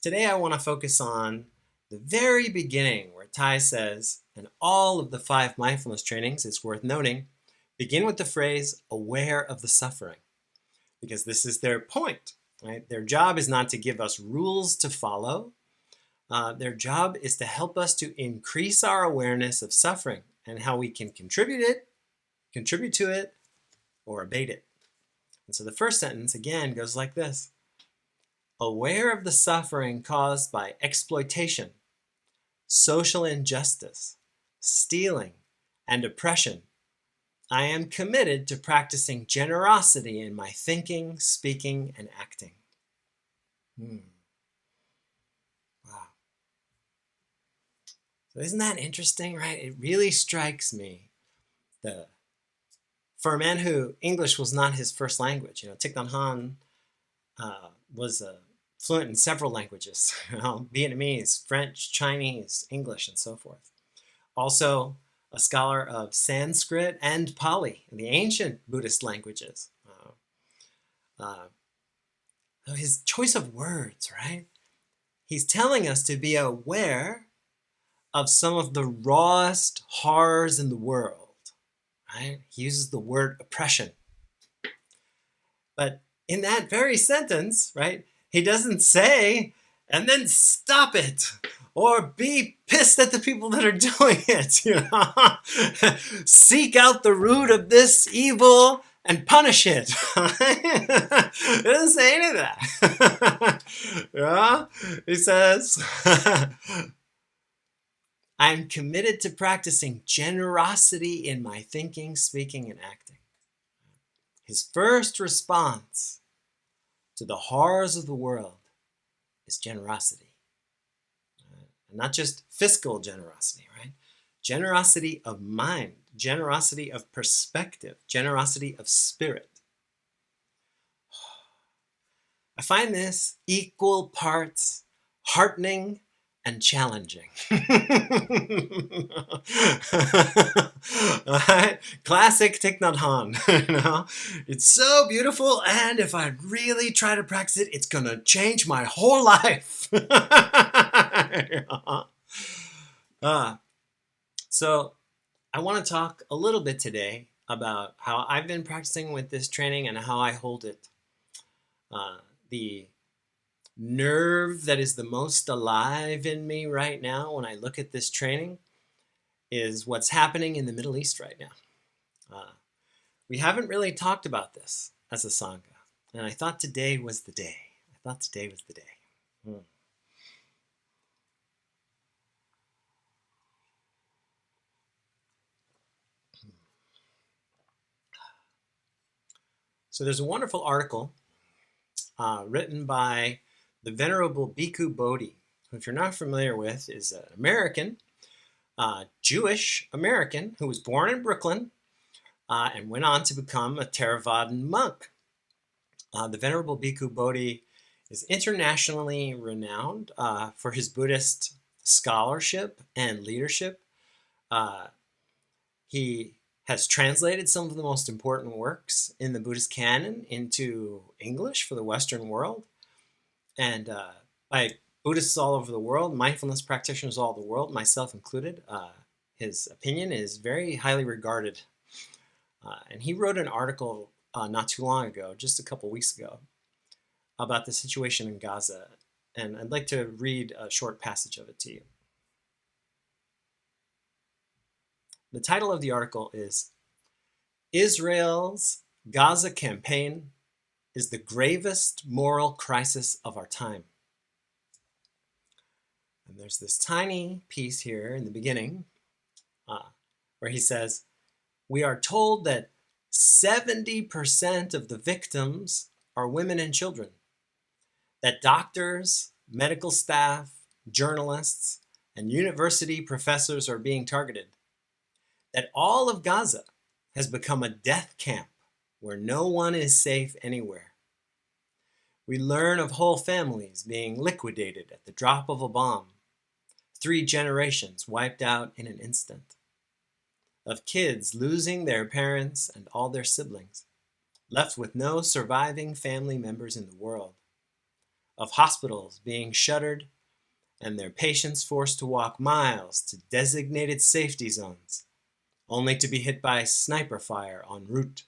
Today I want to focus on the very beginning where Thai says, and all of the 5 mindfulness trainings, it's worth noting, begin with the phrase, aware of the suffering. Because this is their point, right? Their job is not to give us rules to follow. Their job is to help us to increase our awareness of suffering and how we can contribute to it, or abate it. And so the first sentence, again, goes like this. Aware of the suffering caused by exploitation, social injustice, stealing, and oppression, I am committed to practicing generosity in my thinking, speaking, and acting. Wow. So isn't that interesting, right? It really strikes me that for a man who English was not his first language, Thich Nhat Hanh was fluent in several languages, Vietnamese, French, Chinese, English, and so forth. Also a scholar of Sanskrit and Pali, the ancient Buddhist languages. His choice of words, right? He's telling us to be aware of some of the rawest horrors in the world, right? He uses the word oppression. But in that very sentence, right, he doesn't say, and then stop it, or be pissed at the people that are doing it, Seek out the root of this evil and punish it. It doesn't say any of that. He says, I'm committed to practicing generosity in my thinking, speaking, and acting. His first response to the horrors of the world is generosity. And not just fiscal generosity, right? Generosity of mind, generosity of perspective, generosity of spirit. I find this equal parts heartening and challenging. Right? Classic Thich Nhat Hanh. It's so beautiful, and if I really try to practice it, it's going to change my whole life. So I want to talk a little bit today about how I've been practicing with this training and how I hold it. The nerve that is the most alive in me right now when I look at this training is what's happening in the Middle East right now. We haven't really talked about this as a Sangha, and I thought today was the day. So there's a wonderful article written by the Venerable Bhikkhu Bodhi, who, if you're not familiar with, is an American, Jewish American who was born in Brooklyn and went on to become a Theravadan monk. The Venerable Bhikkhu Bodhi is internationally renowned for his Buddhist scholarship and leadership. He has translated some of the most important works in the Buddhist canon into English for the Western world. And by Buddhists all over the world, mindfulness practitioners all over the world, myself included, his opinion is very highly regarded. And he wrote an article not too long ago, just a couple weeks ago, about the situation in Gaza. And I'd like to read a short passage of it to you. The title of the article is Israel's Gaza Campaign is the gravest moral crisis of our time. And there's this tiny piece here in the beginning where he says, we are told that 70% of the victims are women and children, that doctors, medical staff, journalists, and university professors are being targeted, that all of Gaza has become a death camp where no one is safe anywhere. We learn of whole families being liquidated at the drop of a bomb, 3 generations wiped out in an instant, of kids losing their parents and all their siblings, left with no surviving family members in the world, of hospitals being shuttered and their patients forced to walk miles to designated safety zones, only to be hit by sniper fire en route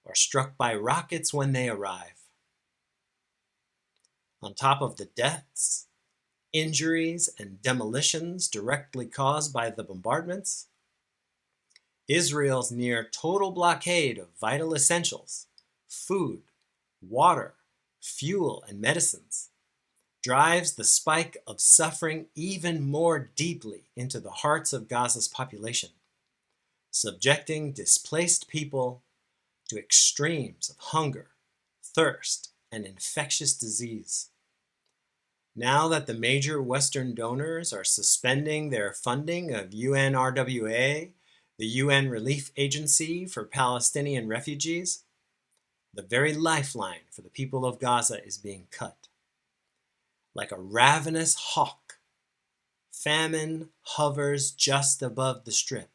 or struck by rockets when they arrive. On top of the deaths, injuries, and demolitions directly caused by the bombardments, Israel's near total blockade of vital essentials, food, water, fuel, and medicines, drives the spike of suffering even more deeply into the hearts of Gaza's population, subjecting displaced people to extremes of hunger, thirst, and infectious disease. Now that the major Western donors are suspending their funding of UNRWA, the UN Relief Agency for Palestinian Refugees, the very lifeline for the people of Gaza is being cut. Like a ravenous hawk, famine hovers just above the strip,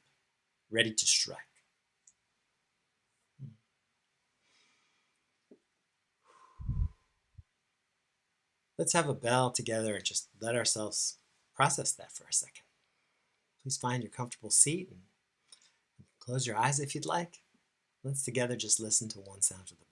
ready to strike. Let's have a bell together and just let ourselves process that for a second. Please find your comfortable seat and close your eyes if you'd like. Let's together just listen to one sound of the bell.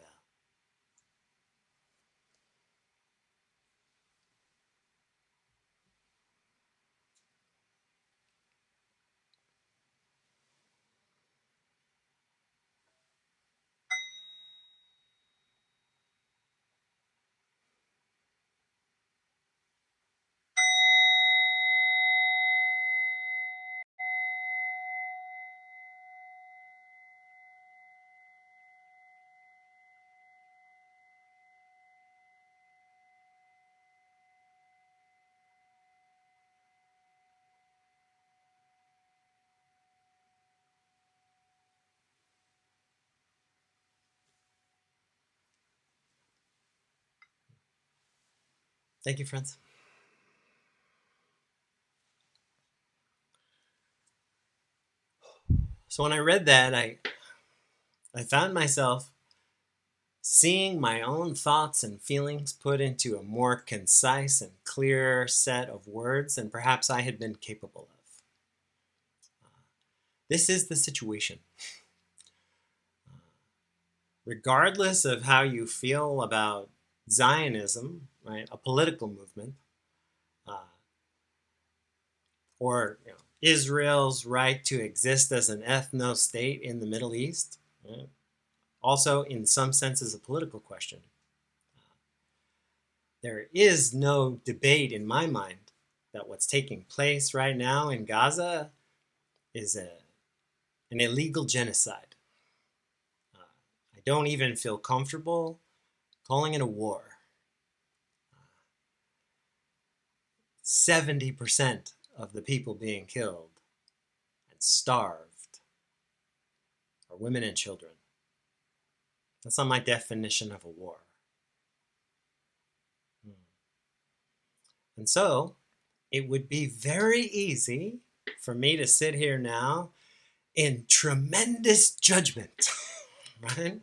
Thank you, friends. So when I read that, I found myself seeing my own thoughts and feelings put into a more concise and clear set of words than perhaps I had been capable of. This is the situation. Regardless of how you feel about Zionism, right, a political movement, or Israel's right to exist as an ethno-state in the Middle East, right, also in some senses a political question. There is no debate in my mind that what's taking place right now in Gaza is an illegal genocide. I don't even feel comfortable calling it a war. 70% of the people being killed and starved are women and children. That's not my definition of a war. And so, it would be very easy for me to sit here now in tremendous judgment, right?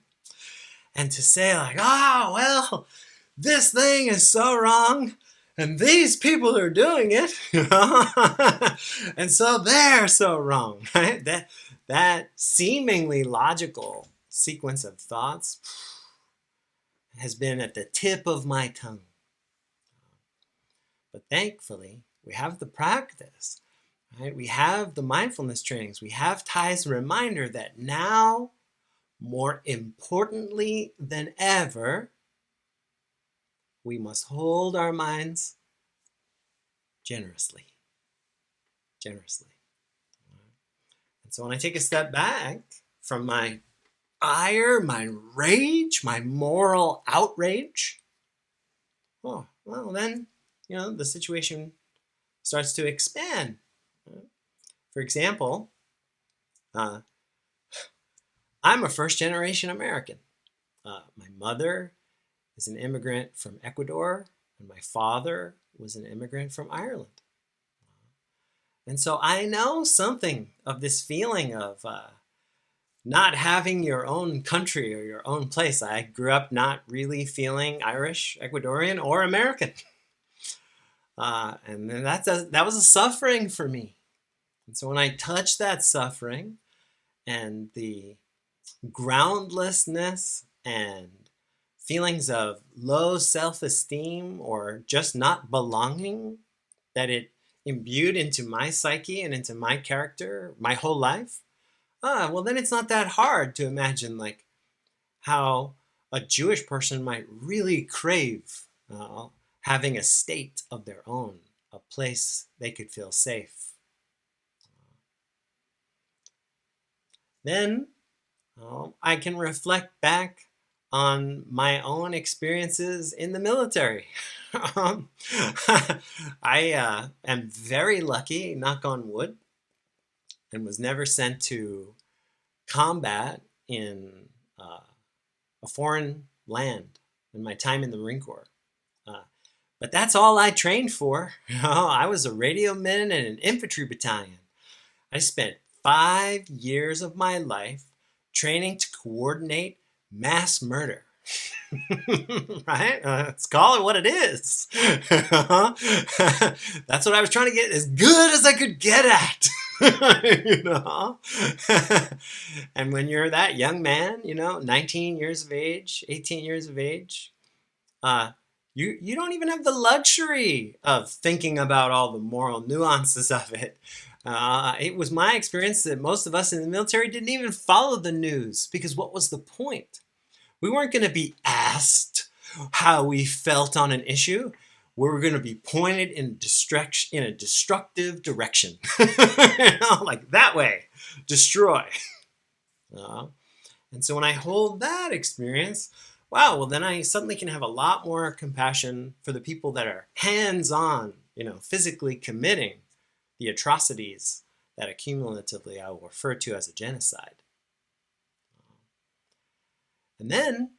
And to say like, oh, well, this thing is so wrong, and these people are doing it, and so they're so wrong, right? That seemingly logical sequence of thoughts has been at the tip of my tongue. But thankfully, we have the practice, right? We have the mindfulness trainings. We have Thay's reminder that now, more importantly than ever, we must hold our minds generously. Generously. And so when I take a step back from my ire, my rage, my moral outrage, oh, well then, the situation starts to expand. For example, I'm a first-generation American. My mother is an immigrant from Ecuador, and my father was an immigrant from Ireland. And so I know something of this feeling of not having your own country or your own place. I grew up not really feeling Irish, Ecuadorian, or American. And that was a suffering for me. And so when I touched that suffering and the groundlessness and feelings of low self-esteem or just not belonging that it imbued into my psyche and into my character my whole life, well, then it's not that hard to imagine like how a Jewish person might really crave having a state of their own, a place they could feel safe. Then I can reflect back on my own experiences in the military. I am very lucky, knock on wood, and was never sent to combat in a foreign land in my time in the Marine Corps. But that's all I trained for. I was a radio man in an infantry battalion. I spent 5 years of my life training to coordinate mass murder. Right? Let's call it what it is. That's what I was trying to get as good as I could get at. You know? And when you're that young man, 19 years of age, 18 years of age, you don't even have the luxury of thinking about all the moral nuances of it. It was my experience that most of us in the military didn't even follow the news, because what was the point? We weren't going to be asked how we felt on an issue. We were going to be pointed in a destructive direction. Like that way, destroy. And so when I hold that experience, wow, well then I suddenly can have a lot more compassion for the people that are hands-on, physically committing the atrocities that accumulatively I will refer to as a genocide. And then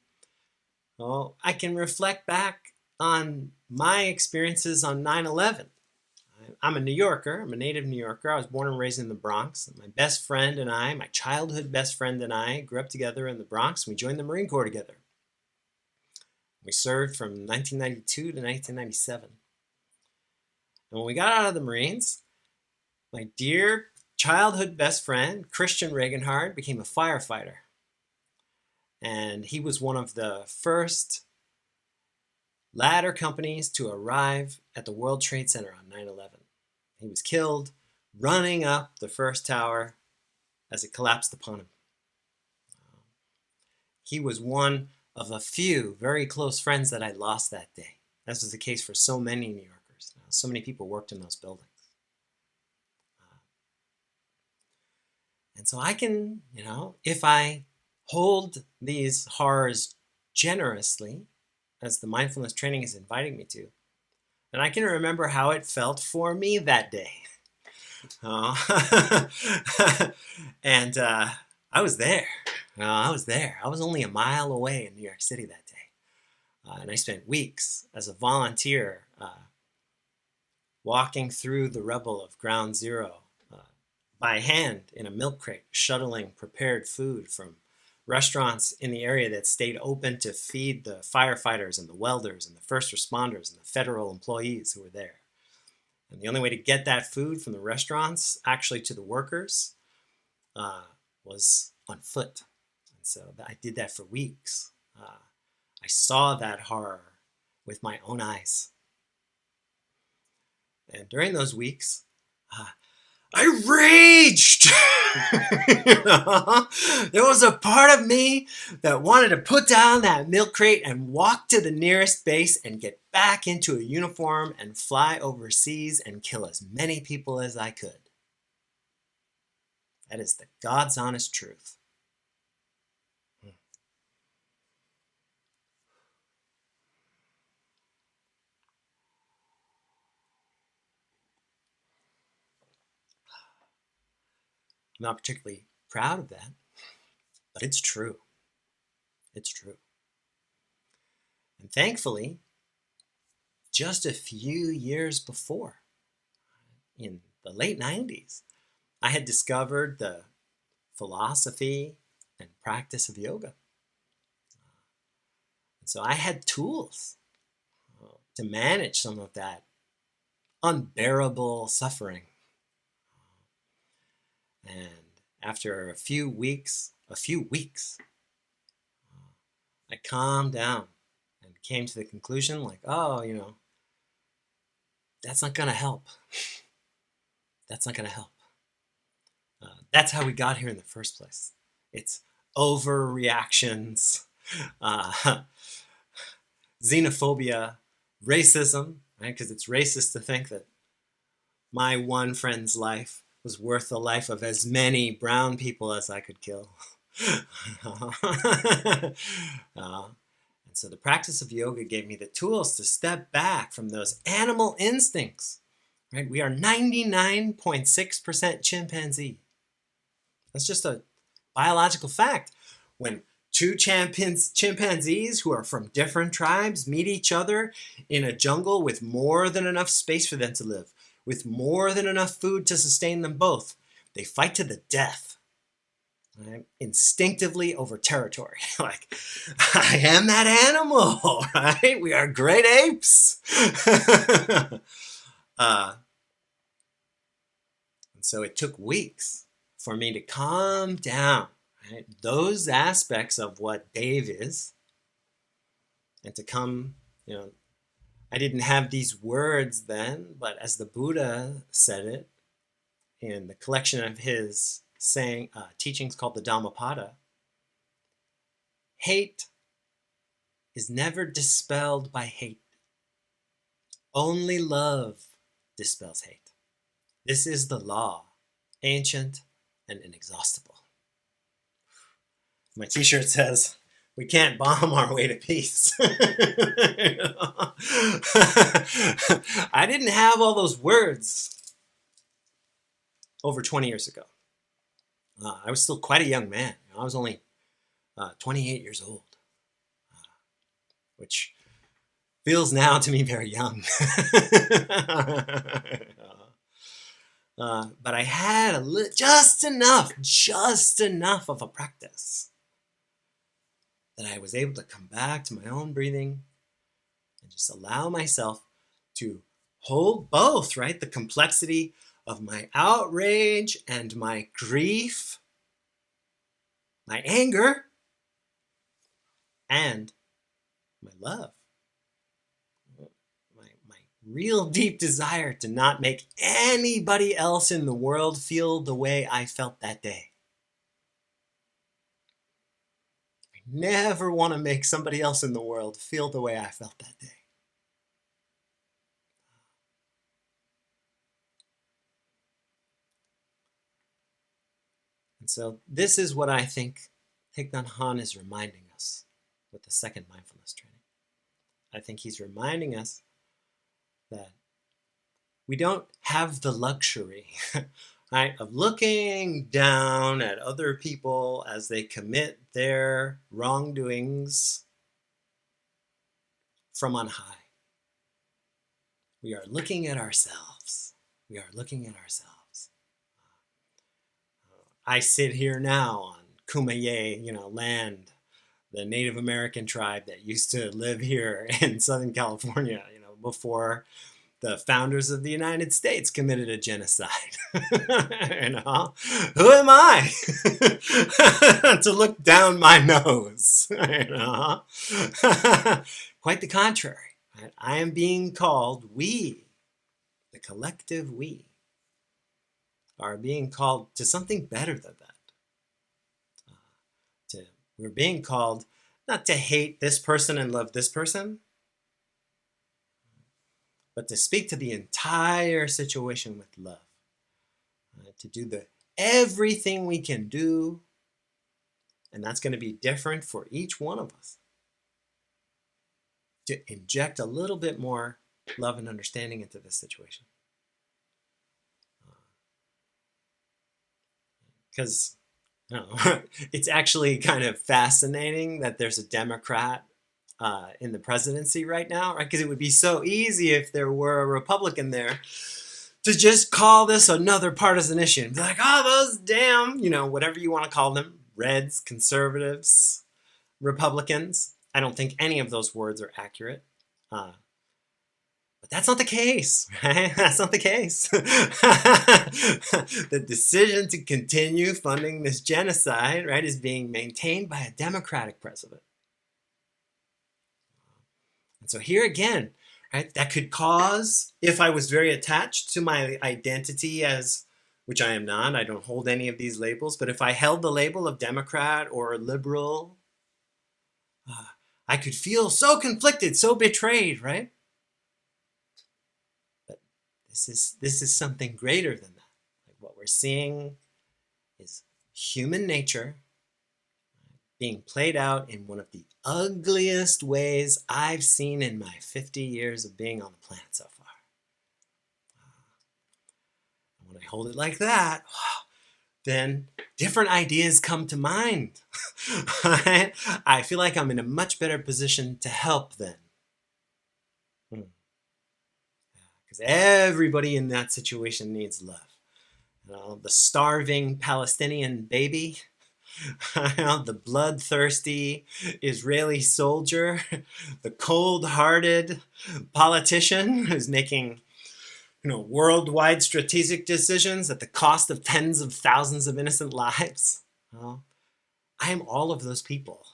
I can reflect back on my experiences on 9/11. I'm a New Yorker. I'm a native New Yorker. I was born and raised in the Bronx. My best friend and I, my childhood best friend and I, grew up together in the Bronx. We joined the Marine Corps together. We served from 1992 to 1997. And when we got out of the Marines, my dear childhood best friend, Christian Regenhard, became a firefighter. And he was one of the first ladder companies to arrive at the World Trade Center on 9/11. He was killed running up the first tower as it collapsed upon him. He was one of a few very close friends that I lost that day. As was the case for so many New Yorkers. So many people worked in those buildings. And so I can, if I hold these horrors generously, as the mindfulness training is inviting me to, and I can remember how it felt for me that day. And I was there. I was only a mile away in New York City that day. And I spent weeks as a volunteer walking through the rubble of Ground Zero by hand in a milk crate, shuttling prepared food from restaurants in the area that stayed open to feed the firefighters and the welders and the first responders and the federal employees who were there. And the only way to get that food from the restaurants actually to the workers was on foot. And so I did that for weeks. I saw that horror with my own eyes. And during those weeks, I raged. There was a part of me that wanted to put down that milk crate and walk to the nearest base and get back into a uniform and fly overseas and kill as many people as I could. That is the God's honest truth. I'm not particularly proud of that, but it's true. It's true. And thankfully, just a few years before, in the late 90s, I had discovered the philosophy and practice of yoga. And so I had tools to manage some of that unbearable suffering. And after a few weeks, I calmed down and came to the conclusion like, oh, that's not going to help. That's not going to help. That's how we got here in the first place. It's overreactions, xenophobia, racism, right? Because it's racist to think that my one friend's life was worth the life of as many brown people as I could kill. And so the practice of yoga gave me the tools to step back from those animal instincts. Right? We are 99.6% chimpanzee. That's just a biological fact. When two chimpanzees who are from different tribes meet each other in a jungle with more than enough space for them to live, with more than enough food to sustain them both, they fight to the death, right? Instinctively over territory. Like, I am that animal, right? We are great apes. And so it took weeks for me to calm down, right? Those aspects of what Dave is, and to come, I didn't have these words then, but as the Buddha said it in the collection of his teachings called the Dhammapada, hate is never dispelled by hate. Only love dispels hate. This is the law, ancient and inexhaustible. My t-shirt says, we can't bomb our way to peace. I didn't have all those words over 20 years ago. I was still quite a young man. I was only 28 years old, which feels now to me very young. But I had just enough of a practice that I was able to come back to my own breathing and just allow myself to hold both, right? The complexity of my outrage and my grief, my anger, and my love. My real deep desire to not make anybody else in the world feel the way I felt that day. I never want to make somebody else in the world feel the way I felt that day. And so this is what I think Thich Nhat Hanh is reminding us with the second mindfulness training. I think he's reminding us that we don't have the luxury, right, of looking down at other people as they commit their wrongdoings from on high. We are looking at ourselves. We are looking at ourselves. I sit here now on Kumeyaay, land, the Native American tribe that used to live here in Southern California, before the founders of the United States committed a genocide. Who am I to look down my nose? Quite the contrary. Right? I am being called, we, the collective we, are being called to something better than that. We're being called not to hate this person and love this person, but to speak to the entire situation with love. To do everything we can do, and that's going to be different for each one of us. To inject a little bit more love and understanding into this situation. Because it's actually kind of fascinating that there's a Democrat in the presidency right now, right? Because it would be so easy if there were a Republican there to just call this another partisan issue and be like, oh, those damn, whatever you want to call them, Reds, conservatives, Republicans. I don't think any of those words are accurate. But that's not the case, right? That's not the case. The decision to continue funding this genocide, right, is being maintained by a Democratic president. And so here again, right, that could cause, if I was very attached to my identity as, which I am not, I don't hold any of these labels, but if I held the label of Democrat or liberal, I could feel so conflicted, so betrayed, right? But this is something greater than that. Like what we're seeing is human nature being played out in one of the ugliest ways I've seen in my 50 years of being on the planet so far. When I hold it like that, then different ideas come to mind. I feel like I'm in a much better position to help then. Because everybody in that situation needs love. The starving Palestinian baby, the bloodthirsty Israeli soldier, the cold-hearted politician who's making worldwide strategic decisions at the cost of tens of thousands of innocent lives. I am all of those people.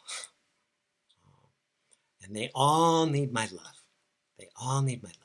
And they all need my love. They all need my love.